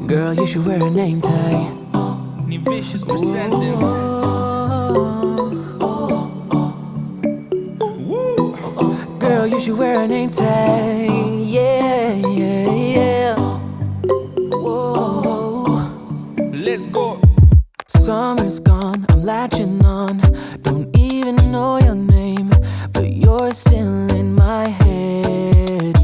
Girl, you should wear a name tag. Ni Vicious presenting. Girl, you should wear a name tag. Yeah, yeah, yeah. Whoa. Let's go. Summer's gone, I'm latching on. Don't even know your name, but you're still in my head.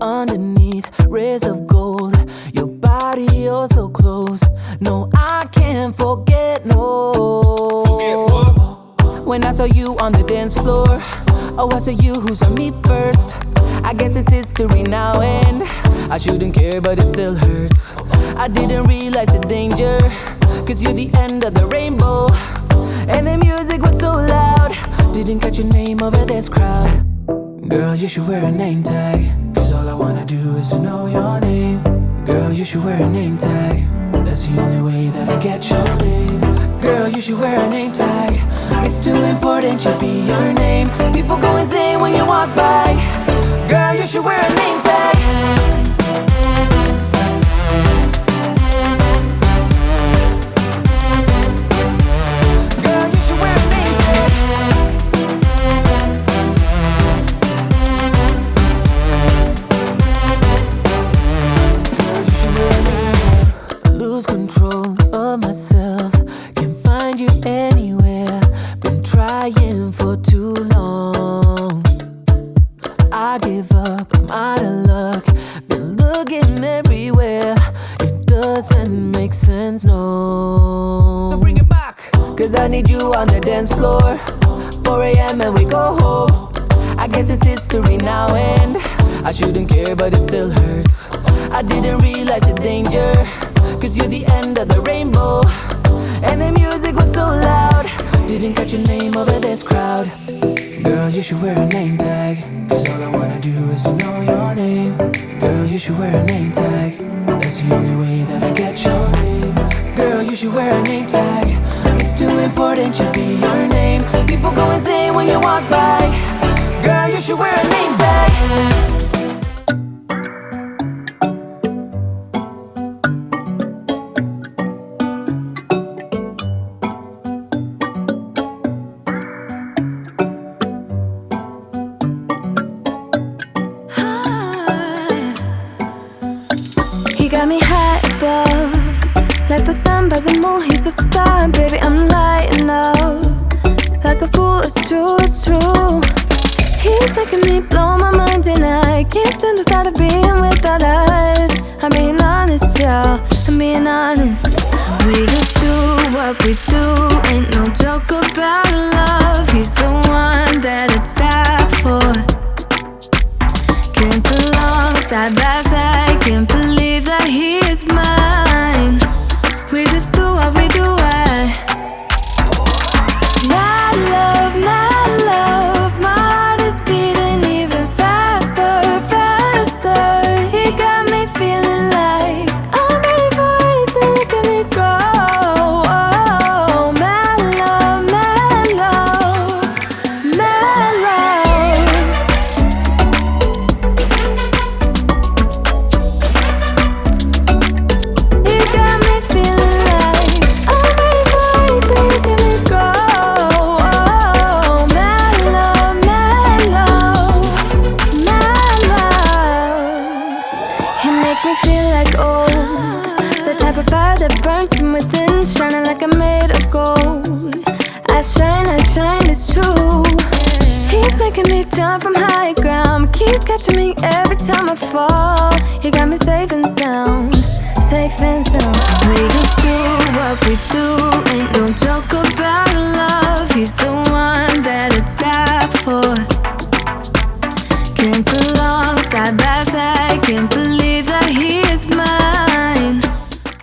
Underneath rays of gold, your body oh so close. No, I can't forget, no. Forget what? When I saw you on the dance floor, oh, I saw you who saw me first. I guess it's history now and I shouldn't care, but it still hurts. I didn't realize the danger, cause you're the end of the rainbow. And the music was so loud, didn't catch your name over this crowd. Girl, you should wear a name tag, cause all I wanna do is to know your name. Girl, you should wear a name tag, that's the only way that I get your name. Girl, you should wear a name tag, it's too important to be your name. People go insane when you walk by. Girl, you should wear a name tag. Girl, you should wear a name tag. Girl, you should wear a name tag. Lose control of myself, can't find you anywhere. Been trying for too long. I give up, I'm out of luck. Been looking everywhere, it doesn't make sense, no. So bring it back, cause I need you on the dance floor. 4 a.m. and we go home. I guess it's history now and I shouldn't care, but it still hurts. I didn't realize the danger, cause you're the end of the rainbow. And the music was so loud, didn't catch your name over this crowd. Girl, you should wear a name tag, cause all I wanna do is to know your name. Girl, you should wear a name tag, that's the only way that I get your name. Girl, you should wear a name tag, it's too important to be your name. People go insane when you walk by. Girl, you should wear a name tag. Got me high above, like the sun by the moon, he's a star. Baby, I'm lighting up, like a fool, it's true, it's true. He's making me blow my mind and I can't stand the thought of being without us. I'm being honest, y'all, I'm being honest. We just do what we do, ain't no joke about love. He's the one that I die for. Can't along side by side, can't believe that he is mine. We just do what we do, my love, my heart is beating even faster, faster. He got me feeling like I'm ready for anything, look at me go. Oh, my love, my love, my love. He got me feeling like I'm ready for anything, look at me go. Oh, my love, my love, my love. He make me feel like the type of fire that burns from within, shining like I'm made of gold. I shine, it's true. He's making me jump from high ground, keeps catching me every time I fall. He got me safe and sound, safe and sound. We just do what we do, ain't no joke about love. He's the one